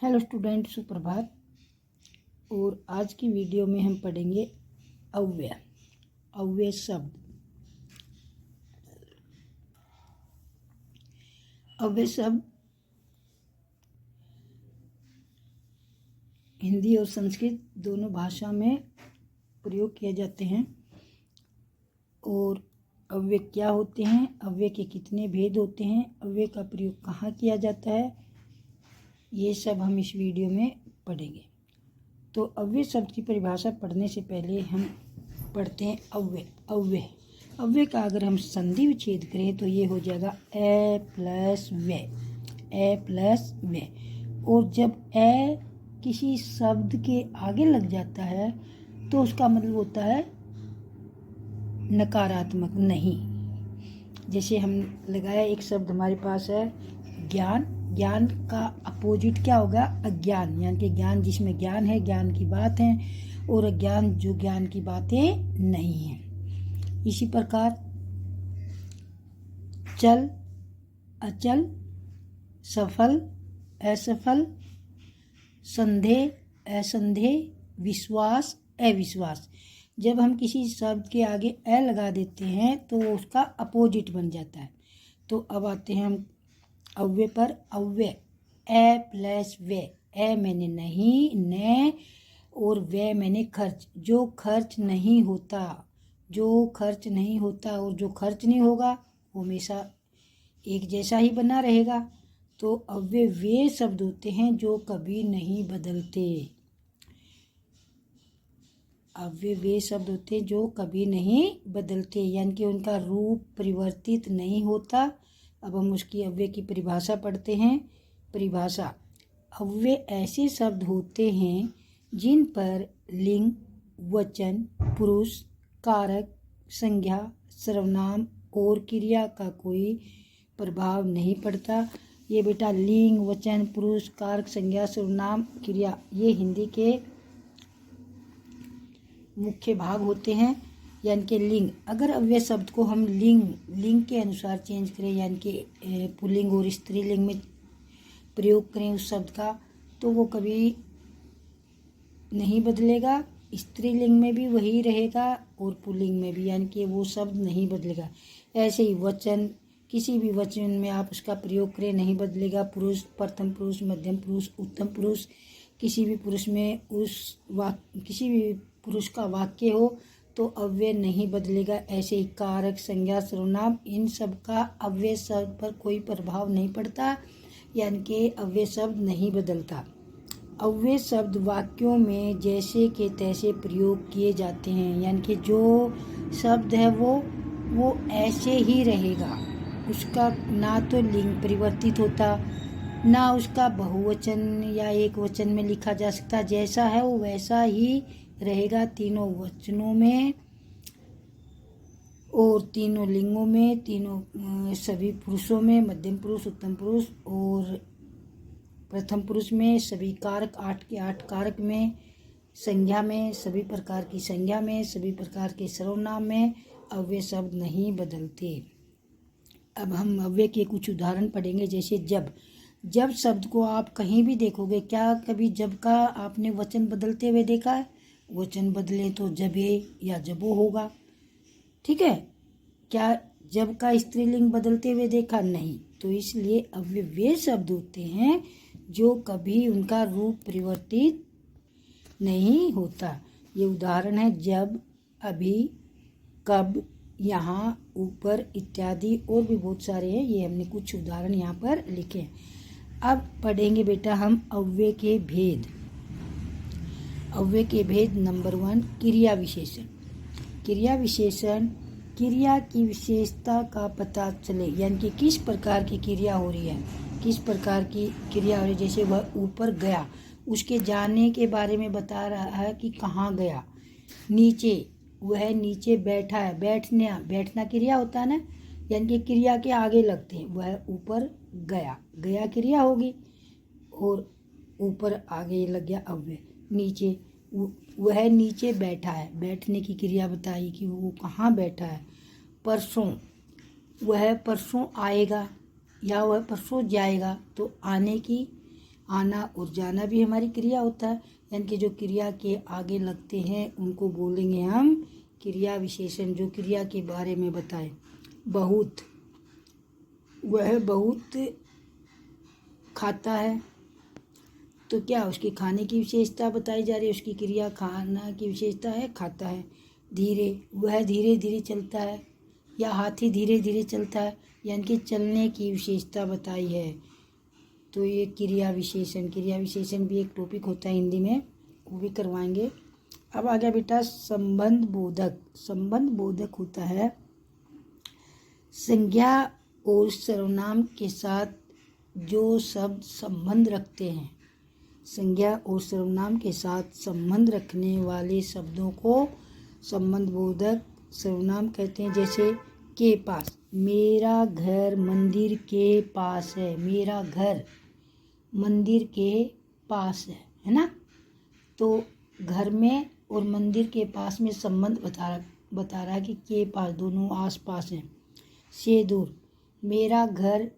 Hello student, सुप्रभात। और आज की वीडियो में हम पढ़ेंगे अव्यय अव्यय शब्द। अव्यय शब्द हिंदी और संस्कृत दोनों भाषा में प्रयोग किए जाते हैं। और अव्यय क्या होते हैं, अव्यय के कितने भेद होते हैं, अव्यय का प्रयोग कहाँ किया जाता है, ये सब हम इस वीडियो में पढ़ेंगे। तो अव्यय शब्द की परिभाषा पढ़ने से पहले हम पढ़ते हैं अव्यय। अव्यय का अगर हम संधि विच्छेद करें तो ये हो जाएगा ए प्लस वे। और जब ए किसी शब्द के आगे लग जाता है तो उसका मतलब होता है नकारात्मक, नहीं। जैसे हम लगाया एक शब्द हमारे पास है ज्ञान। ज्ञान का अपोजिट क्या होगा, अज्ञान। यानी कि ज्ञान जिसमें ज्ञान है, ज्ञान की बात है, और अज्ञान जो ज्ञान की बातें नहीं है। इसी प्रकार चल, अचल, सफल, असफल, संदेह, असंदेह, विश्वास, अविश्वास। जब हम किसी शब्द के आगे ए लगा देते हैं तो उसका अपोजिट बन जाता है। तो अब आते हैं हम अव्यय पर। अव्यय ए प्लस वे। ए मैंने नहीं, न, और वे मैंने खर्च। जो खर्च नहीं होता, जो खर्च नहीं होता और जो खर्च नहीं होगा वो हमेशा एक जैसा ही बना रहेगा। तो अव्यय वे शब्द होते हैं जो कभी नहीं बदलते। अव्यय वे शब्द होते हैं जो कभी नहीं बदलते, यानी कि उनका रूप परिवर्तित नहीं होता। अब हम उसकी अव्यय की परिभाषा पढ़ते हैं। परिभाषा: अव्यय ऐसे शब्द होते हैं जिन पर लिंग, वचन, पुरुष, कारक, संज्ञा, सर्वनाम और क्रिया का कोई प्रभाव नहीं पड़ता। ये बेटा लिंग, वचन, पुरुष, कारक, संज्ञा, सर्वनाम, क्रिया, ये हिंदी के मुख्य भाग होते हैं। यानी कि लिंग, अगर अव्यय शब्द को हम लिंग के अनुसार चेंज करें, यानी कि पुल्लिंग और स्त्रीलिंग में प्रयोग करें उस शब्द का, तो वो कभी नहीं बदलेगा। स्त्रीलिंग में भी वही रहेगा और पुल्लिंग में भी, यानी कि वो शब्द नहीं बदलेगा। ऐसे ही वचन, किसी भी वचन में आप उसका प्रयोग करें नहीं बदलेगा। पुरुष, प्रथम पुरुष, मध्यम पुरुष, उत्तम पुरुष, किसी भी पुरुष में किसी भी पुरुष का वाक्य हो तो अव्यय नहीं बदलेगा। ऐसे ही कारक, संज्ञा, सर्वनाम, इन सब का अव्यय शब्द पर कोई प्रभाव नहीं पड़ता, यानी कि अव्यय शब्द नहीं बदलता। अव्यय शब्द वाक्यों में जैसे के तैसे प्रयोग किए जाते हैं, यानी कि जो शब्द है वो ऐसे ही रहेगा। उसका ना तो लिंग परिवर्तित होता, ना उसका बहुवचन या एक वचन में लिखा जा सकता। जैसा है वो वैसा ही रहेगा तीनों वचनों में और तीनों लिंगों में, तीनों सभी पुरुषों में, मध्यम पुरुष, उत्तम पुरुष और प्रथम पुरुष में, सभी कारक 8 के 8 कारक में, संज्ञा में, सभी प्रकार की संज्ञा में, सभी प्रकार के सर्वनाम में अव्यय शब्द नहीं बदलते। अब हम अव्यय के कुछ उदाहरण पढ़ेंगे। जैसे जब शब्द को आप कहीं भी देखोगे, क्या कभी जब का आपने वचन बदलते हुए देखा है? वचन बदले तो जबे या जबो होगा, ठीक है। क्या जब का स्त्रीलिंग बदलते हुए देखा? नहीं। तो इसलिए अव्यय वे शब्द होते हैं जो कभी उनका रूप परिवर्तित नहीं होता। ये उदाहरण है जब, अभी, कब, यहाँ, ऊपर इत्यादि, और भी बहुत सारे हैं। ये हमने कुछ उदाहरण यहाँ पर लिखे हैं। अब पढ़ेंगे बेटा हम अव्यय के भेद। अव्यय के भेद नंबर 1, क्रिया विशेषण। क्रिया विशेषण क्रिया की विशेषता का पता चले, यानी कि किस प्रकार की क्रिया हो रही है, किस प्रकार की क्रिया हो रही है। जैसे वह ऊपर गया, उसके जाने के बारे में बता रहा है कि कहाँ गया। नीचे, वह नीचे बैठा है, बैठना क्रिया होता है ना, यानी कि क्रिया के आगे लगते हैं। वह ऊपर गया क्रिया होगी और ऊपर आगे लग गया अव्यय। नीचे, वह नीचे बैठा है, बैठने की क्रिया बताई कि वो कहाँ बैठा है। परसों, वह परसों आएगा या वह परसों जाएगा, तो आने की आना और जाना भी हमारी क्रिया होता है, यानी कि जो क्रिया के आगे लगते हैं उनको बोलेंगे हम क्रिया विशेषण, जो क्रिया के बारे में बताए। बहुत, वह बहुत खाता है, तो क्या उसके खाने की विशेषता बताई जा रही है, उसकी क्रिया खाना की विशेषता है, खाता है। धीरे, वह धीरे धीरे चलता है, या हाथी धीरे धीरे चलता है, यानी कि चलने की विशेषता बताई है। तो ये क्रिया विशेषण भी एक टॉपिक होता है हिंदी में, वो भी करवाएंगे। अब आ गया बेटा संबंध बोधक। संबंध बोधक होता है संज्ञा और सर्वनाम के साथ जो शब्द संबंध रखते हैं। संज्ञा और सर्वनाम के साथ संबंध रखने वाले शब्दों को संबंध बोधक सर्वनाम कहते हैं। जैसे के पास, मेरा घर मंदिर के पास है, मेरा घर मंदिर के पास है ना। तो घर में और मंदिर के पास में संबंध बता रहा है कि के पास, दोनों आस पास हैं। से दूर, मेरा घर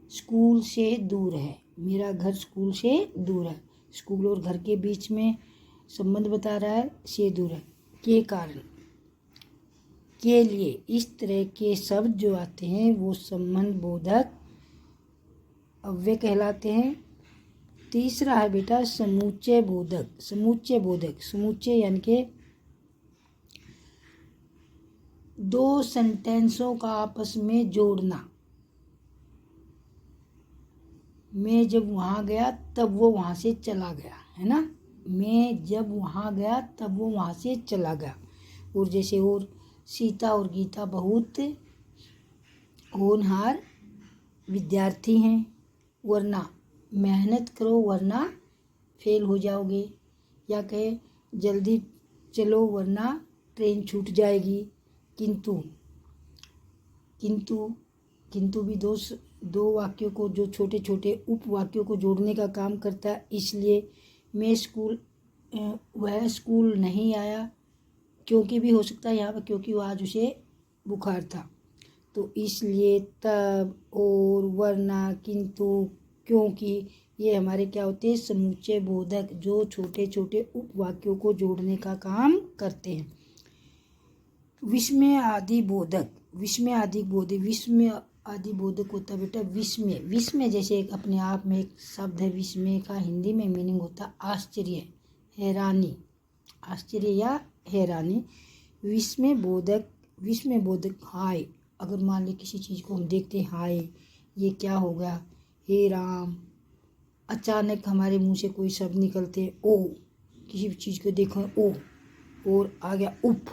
स्कूल से दूर है, मेरा घर स्कूल से दूर है। स्कूल और घर के बीच में संबंध बता रहा है, से दूर है। के कारण, के लिए, इस तरह के शब्द जो आते हैं वो संबंध बोधक अव्यय कहलाते हैं। तीसरा है बेटा समुच्चय बोधक। समुच्चय बोधक, समुच्चय यानी कि दो सेंटेंसों का आपस में जोड़ना। मैं जब वहाँ गया तब वो वहाँ से चला गया, है ना। मैं जब वहाँ गया तब वो वहाँ से चला गया। और जैसे और सीता और गीता बहुत होनहार विद्यार्थी हैं, वरना मेहनत करो वरना फेल हो जाओगे। या कहे जल्दी चलो वरना ट्रेन छूट जाएगी। किंतु किंतु भी दो वाक्यों को, जो छोटे छोटे उपवाक्यों को जोड़ने का काम करता है। इसलिए वह स्कूल नहीं आया, क्योंकि भी हो सकता है यहाँ पर, क्योंकि वो आज उसे बुखार था। तो इसलिए, तब, और, वरना, किंतु, क्योंकि, ये हमारे क्या होते हैं समुच्चय बोधक, जो छोटे छोटे उपवाक्यों को जोड़ने का काम करते हैं। विस्मय आदि बोधक। विस्मय आदि बोधक, विस्मय आदि बोधक होता है बेटा विस्मय। विस्मय जैसे एक अपने आप में एक शब्द है। विस्मय का हिंदी में मीनिंग होता है आश्चर्य, हैरानी, आश्चर्य या हैरानी। विस्मय बोधक हाय। अगर मान ली किसी चीज़ को हम देखते हैं, हाय ये क्या हो गया, हे राम। अचानक हमारे मुंह से कोई शब्द निकलते हैं, ओ, किसी भी चीज़ को देखो ओ, और आ गया उप,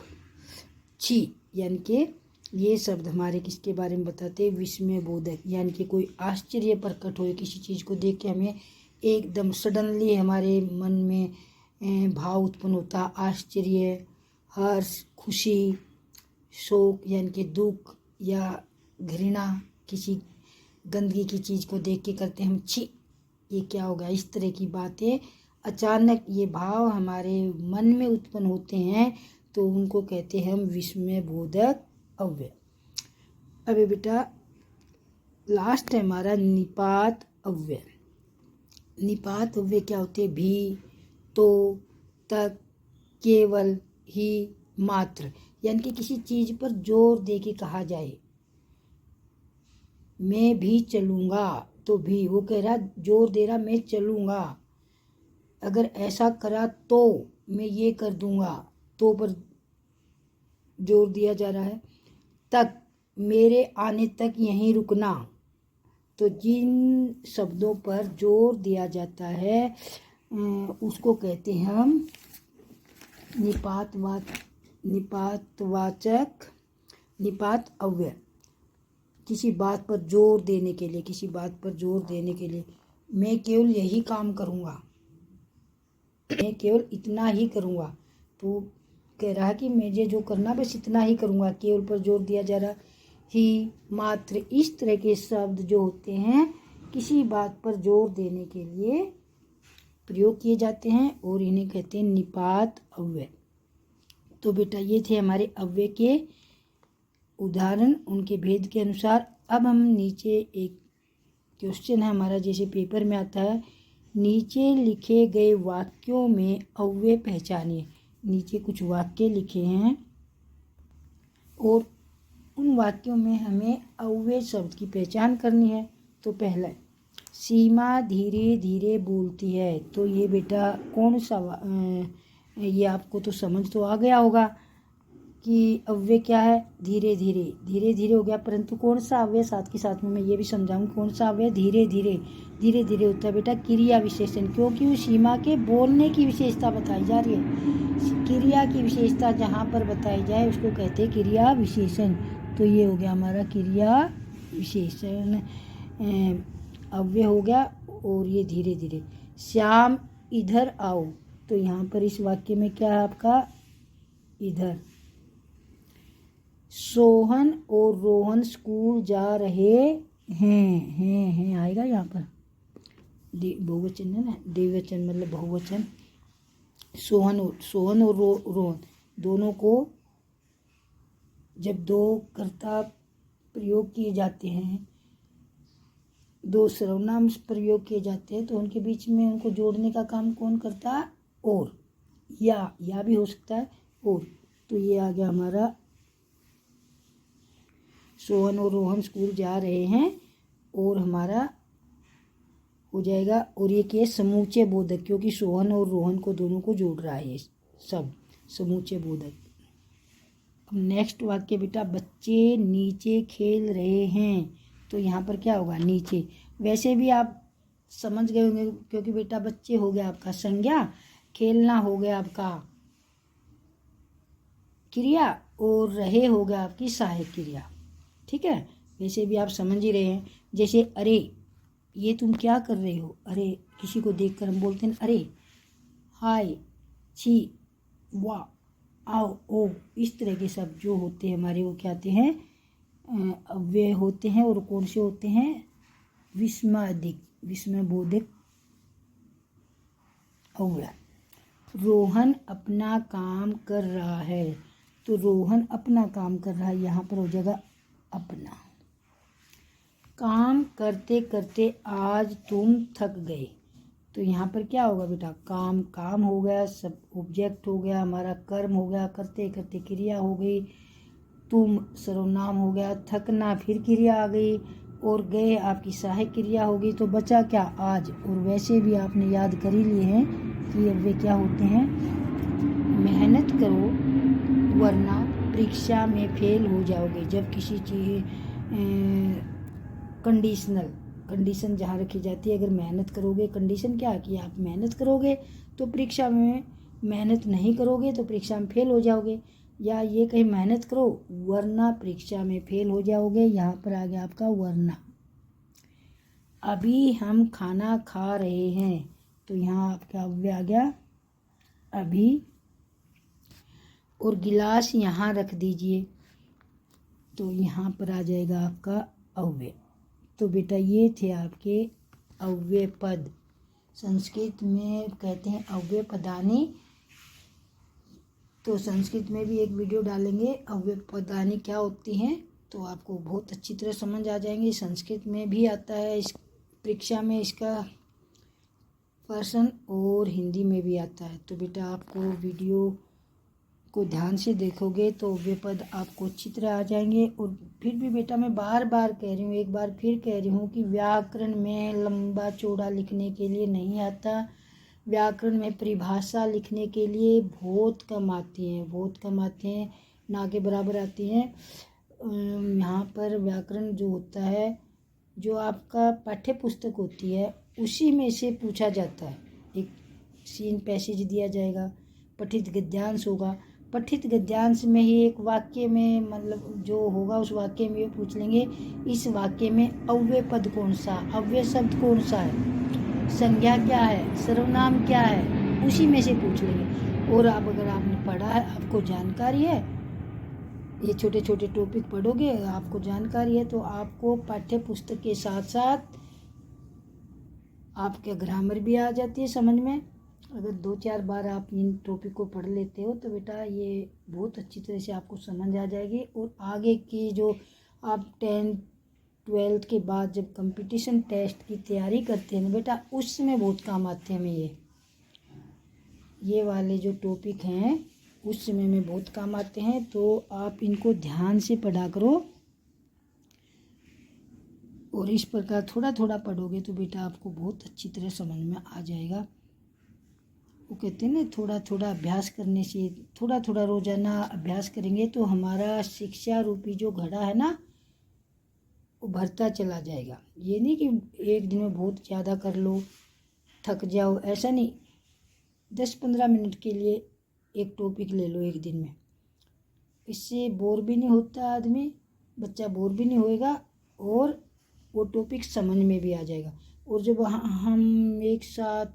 छी, यानी कि ये शब्द हमारे किसके बारे में बताते हैं, विस्मय बोधक। यानी कि कोई आश्चर्य प्रकट हो, किसी चीज़ को देख के हमें एकदम सडनली हमारे मन में भाव उत्पन्न होता, आश्चर्य, हर्ष, खुशी, शोक यानी कि दुख या घृणा, किसी गंदगी की चीज़ को देख के करते हैं हम, छी ये क्या होगा। इस तरह की बातें अचानक ये भाव हमारे मन में उत्पन्न होते हैं, तो उनको कहते हैं हम विस्मय बोधक अव्यय। अबे बेटा लास्ट है हमारा निपात अव्यय। निपात अव्यय क्या होते हैं, भी, तो, तक, केवल, ही, मात्र, यानी कि किसी चीज़ पर जोर दे के कहा जाए। मैं भी चलूँगा, तो भी, वो कह रहा जोर दे रहा मैं चलूँगा। अगर ऐसा करा तो मैं ये कर दूँगा, तो पर जोर दिया जा रहा है। तक, मेरे आने तक यहीं रुकना। तो जिन शब्दों पर जोर दिया जाता है उसको कहते हैं हम निपात अव्यय। किसी बात पर जोर देने के लिए, मैं केवल यही काम करूँगा, मैं केवल इतना ही करूँगा। तो कह रहा है कि मुझे जो करना बस इतना ही करूँगा, केवल पर जोर दिया जा रहा। ही, मात्र, इस तरह के शब्द जो होते हैं किसी बात पर जोर देने के लिए प्रयोग किए जाते हैं और इन्हें कहते हैं निपात अव्यय। तो बेटा ये थे हमारे अव्यय के उदाहरण उनके भेद के अनुसार। अब हम नीचे एक क्वेश्चन है हमारा, जैसे पेपर में आता है नीचे लिखे गए वाक्यों में अव्यय पहचानिए। नीचे कुछ वाक्य लिखे हैं और उन वाक्यों में हमें अव्यय शब्द की पहचान करनी है। तो पहला, सीमा धीरे धीरे बोलती है। तो ये बेटा कौन सा ये आपको तो समझ तो आ गया होगा कि अव्यय क्या है, धीरे धीरे। धीरे धीरे हो गया, परंतु कौन सा अव्यय, साथ के साथ में मैं ये भी समझाऊंगी कौन सा अव्यय धीरे धीरे। धीरे धीरे होता है बेटा क्रिया विशेषण, क्योंकि उस सीमा के बोलने की विशेषता बताई जा रही है। क्रिया की विशेषता जहाँ पर बताई जाए उसको कहते हैं क्रिया विशेषण। तो ये हो गया हमारा क्रिया विशेषण अव्यय हो गया। और ये धीरे धीरे। श्याम इधर आओ। तो यहाँ पर इस वाक्य में क्या है आपका, इधर। सोहन और रोहन स्कूल जा रहे हैं आएगा यहाँ पर, बहुवचन है ना, द्विवचन मतलब बहुवचन। सोहन और रोहन दोनों को जब दो कर्ता प्रयोग किए जाते हैं, दो सर्वनाम प्रयोग किए जाते हैं, तो उनके बीच में उनको जोड़ने का काम कौन करता है, और या भी हो सकता है और। तो ये आ गया हमारा, सोहन और रोहन स्कूल जा रहे हैं, और हमारा हो जाएगा। और ये क्या, समूचे बोधक, क्योंकि सोहन और रोहन को दोनों को जोड़ रहा है ये सब, समूचे बोधक। अब नेक्स्ट वाक्य बेटा, बच्चे नीचे खेल रहे हैं। तो यहाँ पर क्या होगा, नीचे। वैसे भी आप समझ गए होंगे, क्योंकि बेटा बच्चे हो गया आपका संज्ञा, खेलना हो गया आपका क्रिया, और रहे हो गया आपकी सहायक क्रिया। ठीक है, वैसे भी आप समझ ही रहे हैं। जैसे अरे, ये तुम क्या कर रहे हो, अरे किसी को देखकर हम बोलते हैं अरे, हाय, छी, वाह, आओ, ओ, इस तरह के शब्द जो होते हैं हमारे, वो क्या आते हैं, अव्यय होते हैं। और कौन से होते हैं, विस्मयादिक, विस्मयबोधक अव्यय। रोहन अपना काम कर रहा है। तो रोहन अपना काम कर रहा है, यहाँ पर हो जाएगा अपना। काम करते करते आज तुम थक गए। तो यहाँ पर क्या होगा बेटा, काम हो गया, सब ऑब्जेक्ट हो गया, हमारा कर्म हो गया, करते करते क्रिया हो गई, तुम सर्वनाम हो गया, थकना फिर क्रिया आ गई, और गए आपकी सहायक क्रिया होगी। तो बचा क्या, आज। और वैसे भी आपने याद कर ही लिए हैं कि अब वे क्या होते हैं, मेहनत करो वरना परीक्षा में फेल हो जाओगे। जब किसी चीज़ कंडीशन जहाँ रखी जाती है, अगर मेहनत करोगे, कंडीशन क्या है कि आप मेहनत करोगे तो परीक्षा में, मेहनत नहीं करोगे तो परीक्षा में फेल हो जाओगे। या ये कहीं मेहनत करो वरना परीक्षा में फेल हो जाओगे, यहाँ पर आ गया आपका वरना। अभी हम खाना खा रहे हैं। तो यहाँ आपका अव्यय आ गया अभी, और गिलास यहाँ रख दीजिए। तो यहाँ पर आ जाएगा आपका अव्यय। तो बेटा ये थे आपके अव्यय पद। संस्कृत में कहते हैं अव्यय पदानी। तो संस्कृत में भी एक वीडियो डालेंगे, अव्यय पदानी क्या होती हैं, तो आपको बहुत अच्छी तरह समझ आ जाएंगे। संस्कृत में भी आता है, इस परीक्षा में इसका प्रश्न, और हिंदी में भी आता है। तो बेटा आपको वीडियो को ध्यान से देखोगे तो अव्यय पद आपको अच्छी तरह आ जाएंगे। और फिर भी बेटा मैं बार बार कह रही हूँ, एक बार फिर कह रही हूँ कि व्याकरण में लंबा चौड़ा लिखने के लिए नहीं आता। व्याकरण में परिभाषा लिखने के लिए बहुत कम आती हैं, ना के बराबर आती हैं। यहाँ पर व्याकरण जो होता है, जो आपका पाठ्य पुस्तक होती है उसी में से पूछा जाता है। एक सीन पैसेज दिया जाएगा, पठित गद्यांश होगा, पठित गद्यांश में ही एक वाक्य में मतलब जो होगा उस वाक्य में पूछ लेंगे, इस वाक्य में अव्यय पद कौन सा, अव्यय शब्द कौन सा है, संज्ञा क्या है, सर्वनाम क्या है, उसी में से पूछ लेंगे। और आप अगर आपने पढ़ा है, आपको जानकारी है, ये छोटे छोटे टॉपिक पढ़ोगे, आपको जानकारी है, तो आपको पाठ्य पुस्तक के साथ साथ आपके ग्रामर भी आ जाती है समझ में। अगर 2-4 बार आप इन टॉपिक को पढ़ लेते हो तो बेटा ये बहुत अच्छी तरह से आपको समझ आ जाएगी। और आगे की जो आप 10, 12th के बाद जब कंपटीशन टेस्ट की तैयारी करते हैं ना बेटा, उस समय बहुत काम आते हैं हमें ये वाले जो टॉपिक हैं उस समय में बहुत काम आते हैं। तो आप इनको ध्यान से पढ़ा करो और इस प्रकार थोड़ा थोड़ा पढ़ोगे तो बेटा आपको बहुत अच्छी तरह समझ में आ जाएगा। वो कहते हैं ना, थोड़ा थोड़ा अभ्यास करने से, थोड़ा थोड़ा रोजाना अभ्यास करेंगे तो हमारा शिक्षा रूपी जो घड़ा है ना वो भरता चला जाएगा। ये नहीं कि एक दिन में बहुत ज़्यादा कर लो थक जाओ, ऐसा नहीं। 10-15 मिनट के लिए एक टॉपिक ले लो एक दिन में, इससे बोर भी नहीं होता आदमी, बच्चा बोर भी नहीं होएगा और वो टॉपिक समझ में भी आ जाएगा। और जब हम एक साथ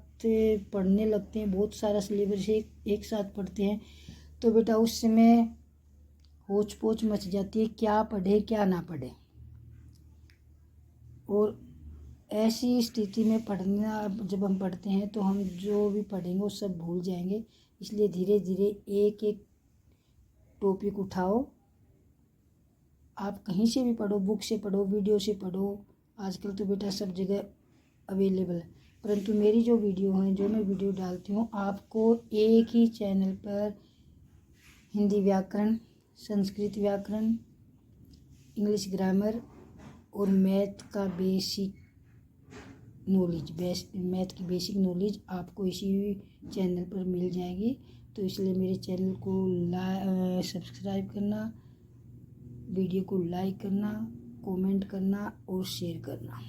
पढ़ने लगते हैं, बहुत सारा सिलेबस एक साथ पढ़ते हैं तो बेटा उस समय होच पोच मच जाती है, क्या पढ़े क्या ना पढ़े। और ऐसी स्थिति में पढ़ना, जब हम पढ़ते हैं तो हम जो भी पढ़ेंगे वो सब भूल जाएंगे। इसलिए धीरे धीरे एक एक टॉपिक उठाओ। आप कहीं से भी पढ़ो, बुक से पढ़ो, वीडियो से पढ़ो, आजकल तो बेटा सब जगह अवेलेबल है। परंतु मेरी जो वीडियो हैं, जो मैं वीडियो डालती हूँ, आपको एक ही चैनल पर हिंदी व्याकरण, संस्कृत व्याकरण, इंग्लिश ग्रामर और मैथ का बेसिक नॉलेज, मैथ की बेसिक नॉलेज आपको इसी चैनल पर मिल जाएगी। तो इसलिए मेरे चैनल को सब्सक्राइब करना, वीडियो को लाइक करना, कमेंट करना और शेयर करना।